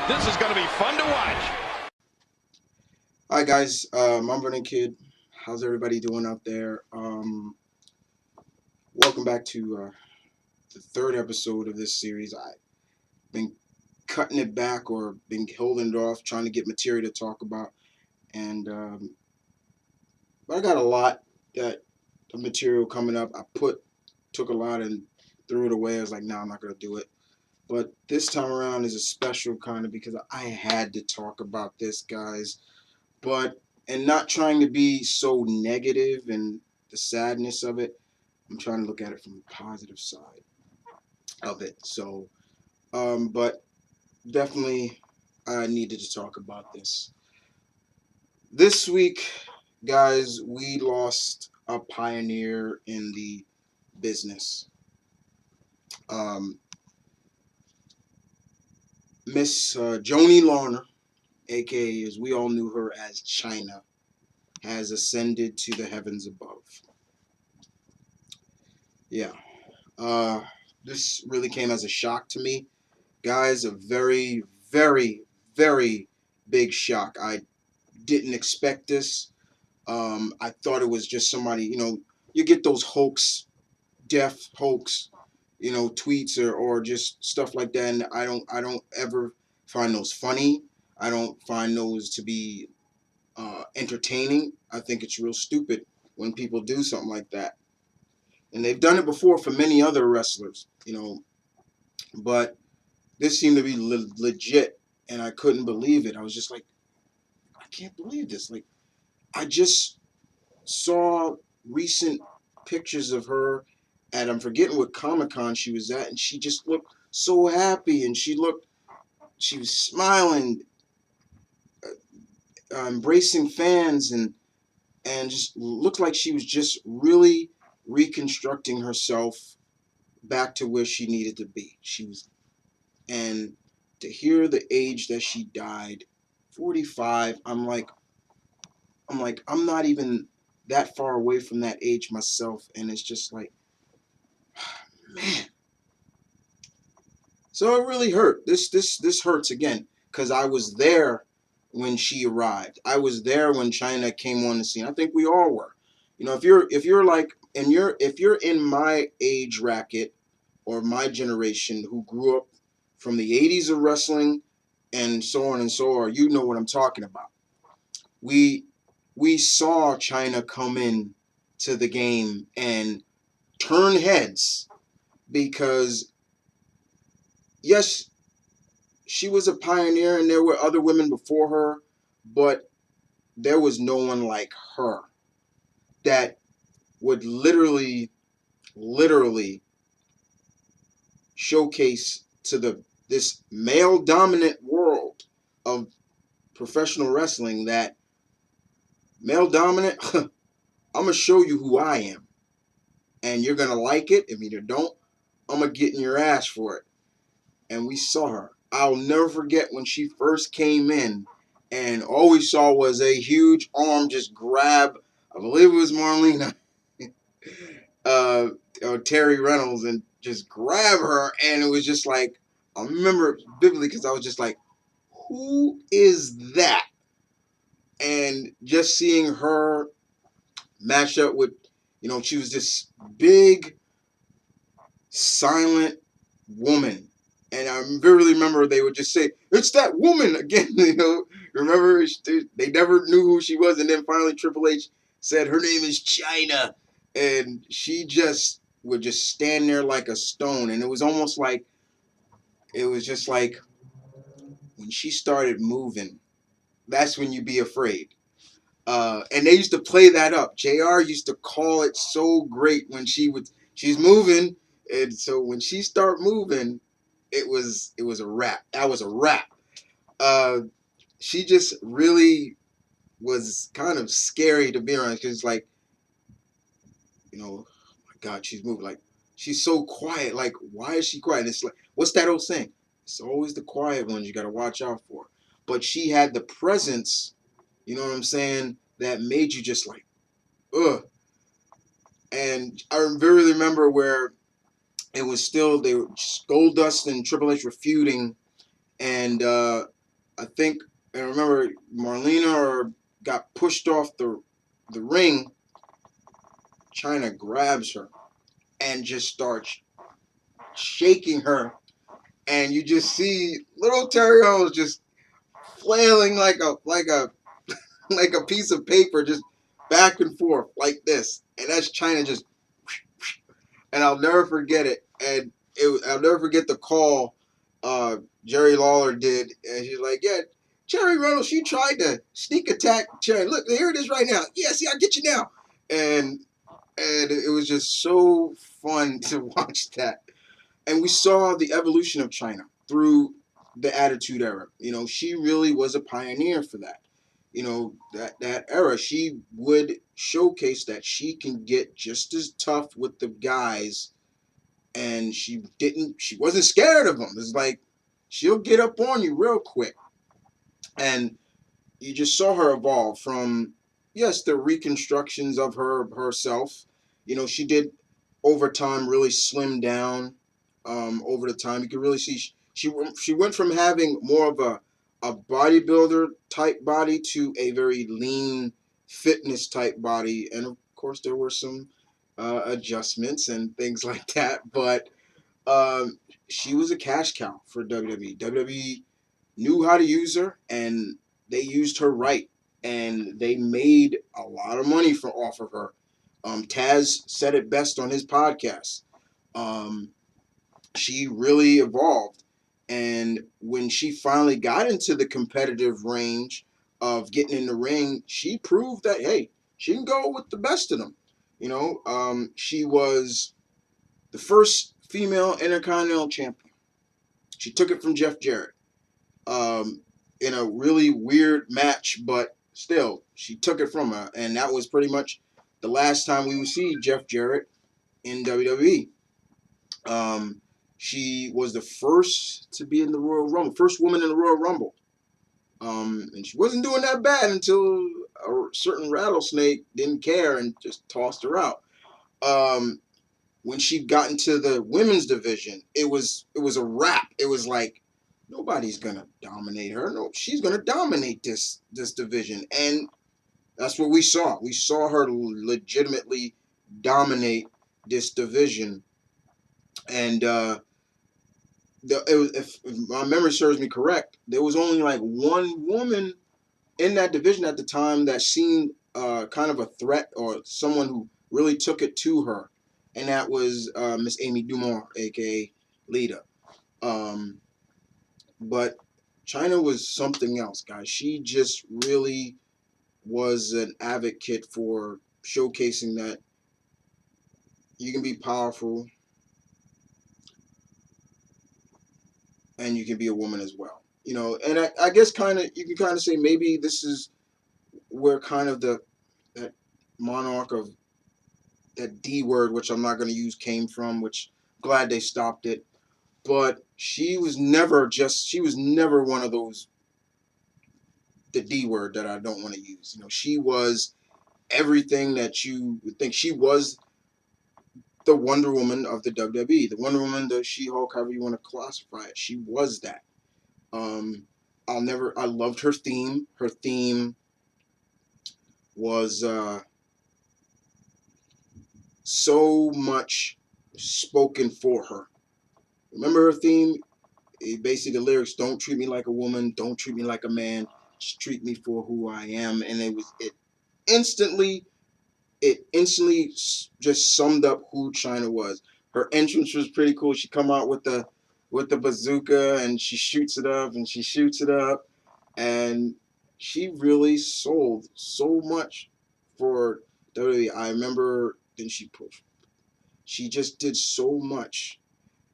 This is going to be fun to watch. Hi guys, M.V.K Kid. How's everybody doing out there? Welcome back to the third episode of this series. I've been cutting it back or been holding it off, trying to get material to talk about, and but I got a lot of material coming up. Took a lot and threw it away. I was like, no, I'm not gonna do it. But this time around is a special kind of because I had to talk about this, guys. But and not trying to be so negative and the sadness of it. I'm trying to look at it from the positive side of it. So, but definitely I needed to talk about this. This week, guys, we lost a pioneer in the business. Um, Miss Joanie Laurer, aka as we all knew her as Chyna, has ascended to the heavens above. Yeah. Uh, this really came as a shock to me. Guys, a very, very, very big shock. I didn't expect this. I thought it was just somebody, you get those deaf hoax, tweets or just stuff like that, and I don't ever find those funny. I don't find those to be entertaining. I think it's real stupid when people do something like that, and they've done it before for many other wrestlers, but this seemed to be legit, and I couldn't believe it. I was just like, I can't believe this. Like, I just saw recent pictures of her at, I'm forgetting what Comic-Con she was at, and she just looked so happy, and she was smiling, embracing fans, and just looked like she was just really reconstructing herself back to where she needed to be. And to hear the age that she died, 45, I'm not even that far away from that age myself, and it's just like, man. So it really hurt. This hurts again because I was there when she arrived. I was there when Chyna came on the scene. I think we all were. If you're like, and if you're in my age bracket or my generation who grew up from the 80s of wrestling and so on and so on, you know what I'm talking about. We we saw Chyna come in to the game and turn heads because yes, she was a pioneer and there were other women before her, but there was no one like her that would literally showcase to this male dominant world of professional wrestling that male dominant, I'm gonna show you who I am, and you're gonna like it. If you don't, I'm gonna get in your ass for it. And we saw her. I'll never forget when she first came in, and all we saw was a huge arm just grab, I believe it was Marlena, or Terry Reynolds, and just grab her, and it was just like, I remember it vividly because I was just like, who is that? And just seeing her match up with, she was this big, silent woman. And I vividly remember they would just say, "It's that woman again." Remember they never knew who she was, and then finally Triple H said her name is Chyna, and she just would just stand there like a stone. And it was almost like it was just like when she started moving, that's when you be afraid. And they used to play that up. JR used to call it so great when she's moving, and so when she start moving, it was a wrap. That was a wrap. Uh, she just really was kind of scary to be around because, like, oh my God, she's moving. Like, she's so quiet. Like, why is she quiet? It's like, what's that old saying? It's always the quiet ones you got to watch out for. But she had the presence, you know what I'm saying, that made you just like, ugh. And I vividly remember where it was still, they were Goldust and Triple H were feuding, and I think, and I remember Marlena got pushed off the ring. Chyna grabs her and just starts shaking her, and you just see little Terry Owens just flailing like a piece of paper, just back and forth like this, and that's Chyna just. And I'll never forget it. And I'll never forget the call Jerry Lawler did. And he's like, yeah, Jerry Reynolds, she tried to sneak attack Jerry. Look, here it is right now. Yeah, see, I'll get you now. And it was just so fun to watch that. And we saw the evolution of Chyna through the Attitude Era. You know, she really was a pioneer for that. You know, that era, she would showcase that she can get just as tough with the guys, and she wasn't scared of them. It's like she'll get up on you real quick. And you just saw her evolve from, yes, the reconstructions of herself. You know, she did over time really slim down. Over the time, you could really see she went from having more of a bodybuilder type body to a very lean fitness type body, and of course there were some adjustments and things like that. But um, she was a cash cow for WWE. WWE knew how to use her, and they used her right, and they made a lot of money off of her. Taz said it best on his podcast. Um, she really evolved, and when she finally got into the competitive range of getting in the ring, she proved that, hey, she can go with the best of them. You know, she was the first female Intercontinental Champion. She took it from Jeff Jarrett in a really weird match, but still, she took it from her, and that was pretty much the last time we would see Jeff Jarrett in WWE. Um, she was the first to be in the Royal Rumble, first woman in the Royal Rumble. And she wasn't doing that bad until a certain rattlesnake didn't care and just tossed her out. Um, when she got into the women's division, it was a wrap. It was like nobody's gonna dominate her. No, she's gonna dominate this division, and that's what we saw. We saw her legitimately dominate this division, and if my memory serves me correct, there was only like one woman in that division at the time that seemed kind of a threat or someone who really took it to her, and that was Miss Amy Dumont, aka Lita. Um, but Chyna was something else, guys. She just really was an advocate for showcasing that you can be powerful and you can be a woman as well. You know, and I guess kind of you can kind of say maybe this is where kind of that monarch of that D word, which I'm not going to use, came from. Which glad they stopped it. But she was never one of those the D word that I don't want to use. You know, she was everything that you would think. She was the Wonder Woman of the WWE, the Wonder Woman, the She-Hulk, however you want to classify it. She was that. Um, I loved her theme. Her theme was so much spoken for her. Remember her theme? Basically, the lyrics: "Don't treat me like a woman. Don't treat me like a man. Just treat me for who I am." And instantly, it instantly just summed up who Chyna was. Her entrance was pretty cool. She come out with the bazooka and she shoots it up and she shoots it up, and she really sold so much for WWE. I remember then she just did so much,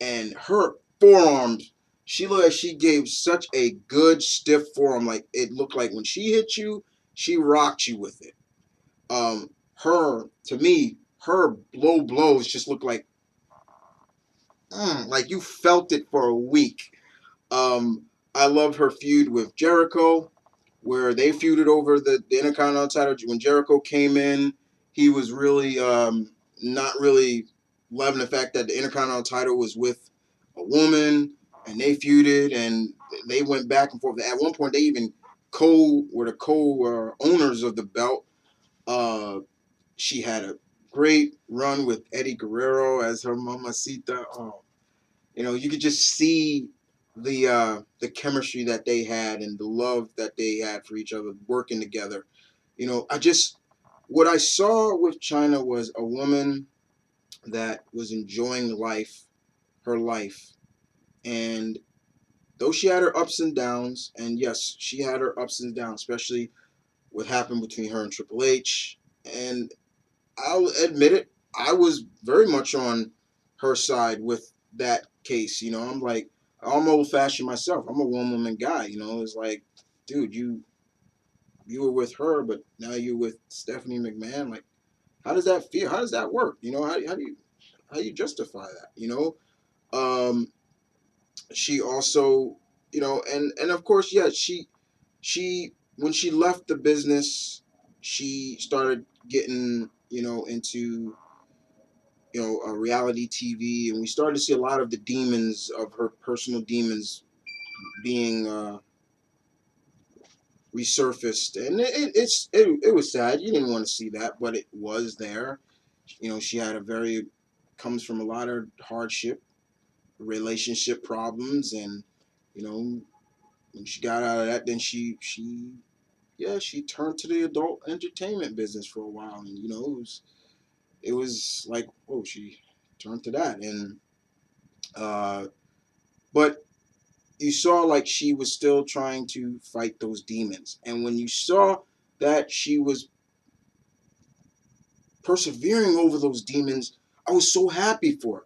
and her forearms. She looked like she gave such a good stiff forearm. Like it looked like when she hit you, she rocked you with it. To me, her low blows just look like you felt it for a week. Um, I love her feud with Jericho, where they feuded over the Intercontinental title. When Jericho came in, he was really not really loving the fact that the Intercontinental title was with a woman, and they feuded, and they went back and forth. At one point, they even were the co-owners of the belt. She had a great run with Eddie Guerrero as her mamacita. Oh, you could just see the chemistry that they had and the love that they had for each other working together. What I saw with Chyna was a woman that was enjoying her life, and though she had her ups and downs, and yes, she had her ups and downs, especially what happened between her and Triple H, and I'll admit it, I was very much on her side with that case. I'm like, I'm old fashioned myself. I'm a one woman guy. It's like, dude, you were with her, but now you're with Stephanie McMahon. Like, how does that feel? How does that work? How do you justify that? She also, and of course, yeah, she when she left the business, she started getting into reality TV, and we started to see a lot of the demons of her personal demons being resurfaced, and it was sad. You didn't want to see that, but it was there. She had comes from a lot of hardship, relationship problems, and when she got out of that, then she turned to the adult entertainment business for a while, and it was like, oh, she turned to that, and but you saw like she was still trying to fight those demons, and when you saw that she was persevering over those demons, I was so happy for her.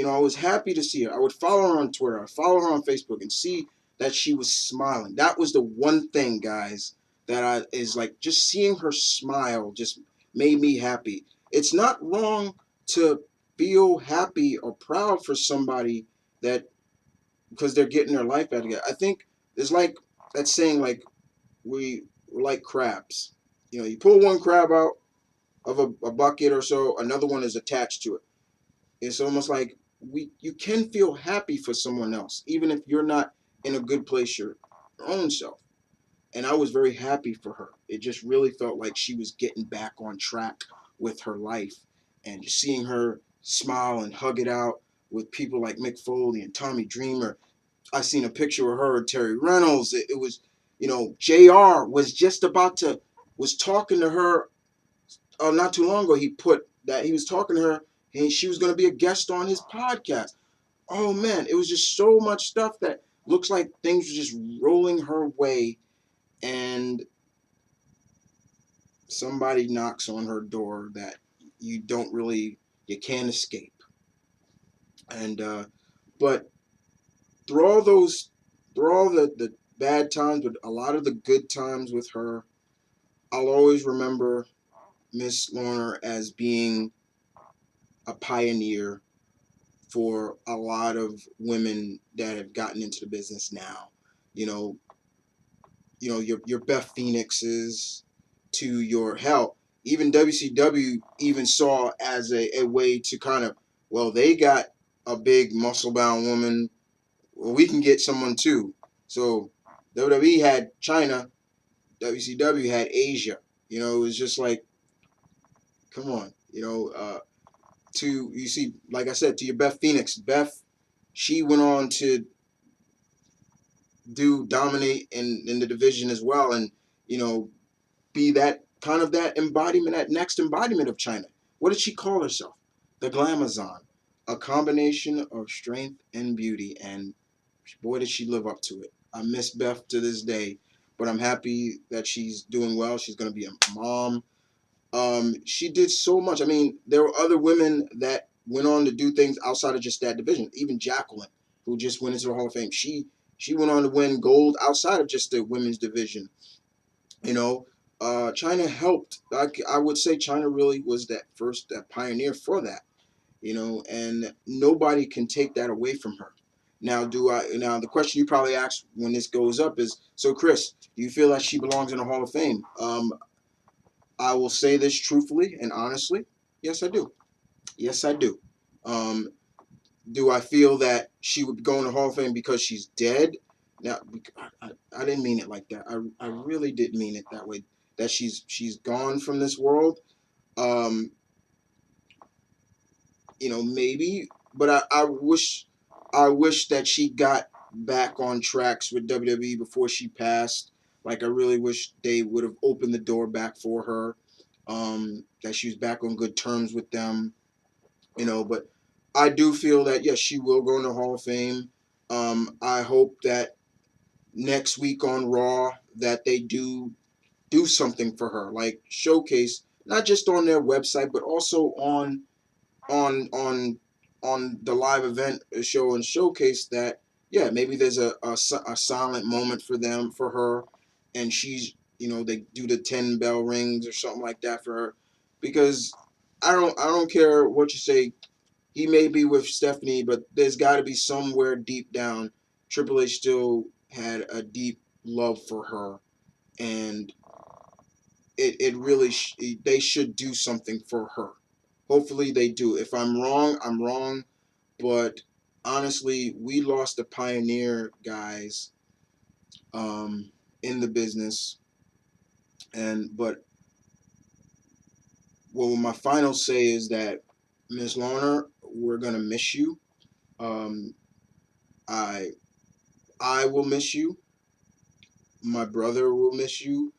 I was happy to see her. I would follow her on Twitter, I'd follow her on Facebook, and see that she was smiling. That was the one thing, guys, that is like, just seeing her smile just made me happy. It's not wrong to feel happy or proud for somebody that because they're getting their life back together. I think there's like that saying, like, we're like crabs. You pull one crab out of a bucket or so, another one is attached to it. It's almost like you can feel happy for someone else, even if you're not in a good place your own self. And I was very happy for her. It just really felt like she was getting back on track with her life, and just seeing her smile and hug it out with people like Mick Foley and Tommy Dreamer. I seen a picture of her and Terry Reynolds. It was, JR was talking to her not too long ago. He put that he was talking to her, and she was going to be a guest on his podcast. Oh man, it was just so much stuff that looks like things were just rolling her way, and somebody knocks on her door that you can't escape. And but through all the bad times, but a lot of the good times with her, I'll always remember Miss Laurer as being a pioneer for a lot of women that have gotten into the business now. You know, your Beth Phoenixes to your hell. Even WCW even saw as a way to kind of, well, they got a big muscle bound woman. Well, we can get someone too. So WWE had Chyna, WCW had Asia. It was just like, come on. You see, like I said, to your Beth Phoenix. Beth, she went on to dominate in the division as well, and be that kind of that embodiment, that next embodiment of Chyna. What did she call herself? The Glamazon, a combination of strength and beauty, and boy, did she live up to it. I miss Beth to this day, but I'm happy that she's doing well. She's going to be a mom. She did so much. I mean, there were other women that went on to do things outside of just that division. Even Jacqueline, who just went into the Hall of Fame, she went on to win gold outside of just the women's division. Chyna helped. I would say Chyna really was that pioneer for that. And nobody can take that away from her. Now, the question you probably ask when this goes up is, so Chris, do you feel that she belongs in the Hall of Fame? I will say this truthfully and honestly. Yes, I do. Yes, I do. Do I feel that she would go in the Hall of Fame because she's dead? Now, I didn't mean it like that. I really didn't mean it that way. That she's gone from this world. Um, maybe, but I wish that she got back on tracks with WWE before she passed. Like I really wish they would have opened the door back for her. That she was back on good terms with them. But I do feel that yes, she will go in the Hall of Fame. I hope that next week on Raw that they do something for her, like showcase not just on their website but also on on on the live event show and showcase that yeah, maybe there's a silent moment for her, and she's they do the 10 bell rings or something like that for her, because I don't care what you say, he may be with Stephanie, but there's got to be somewhere deep down Triple H still had a deep love for her, and it really they should do something for her. Hopefully they do. If I'm wrong, I'm wrong, but honestly, we lost a pioneer, guys, um, in the business, and but well, my final say is that Miss Laurer, we're gonna miss you. Um, I I will miss you. My brother will miss you.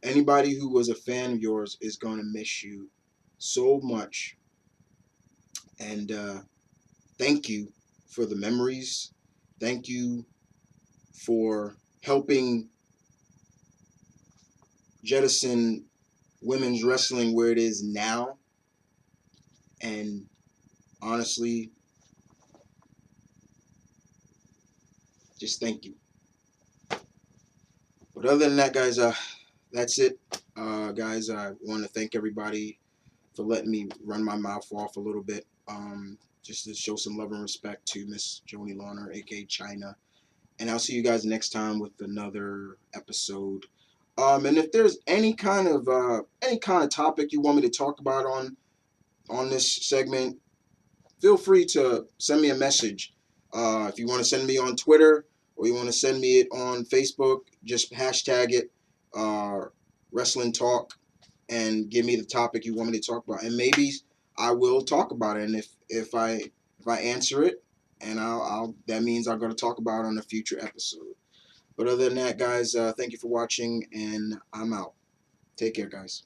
Anybody who was a fan of yours is gonna miss you so much. And thank you for the memories. Thank you for helping jettison women's wrestling where it is now. And honestly, just thank you. But other than that, guys, that's it. Guys, I want to thank everybody for letting me run my mouth off a little bit. Just to show some love and respect to Miss Joanie Laurer, aka Chyna. And I'll see you guys next time with another episode. And if there's any kind of topic you want me to talk about on this segment, feel free to send me a message. If you want to send me on Twitter or you want to send me it on Facebook, just hashtag it Wrestling Talk and give me the topic you want me to talk about, and maybe I will talk about it. And if I answer it, and I'll that means I'm going to talk about it on a future episode. But other than that, guys, thank you for watching, and I'm out. Take care, guys.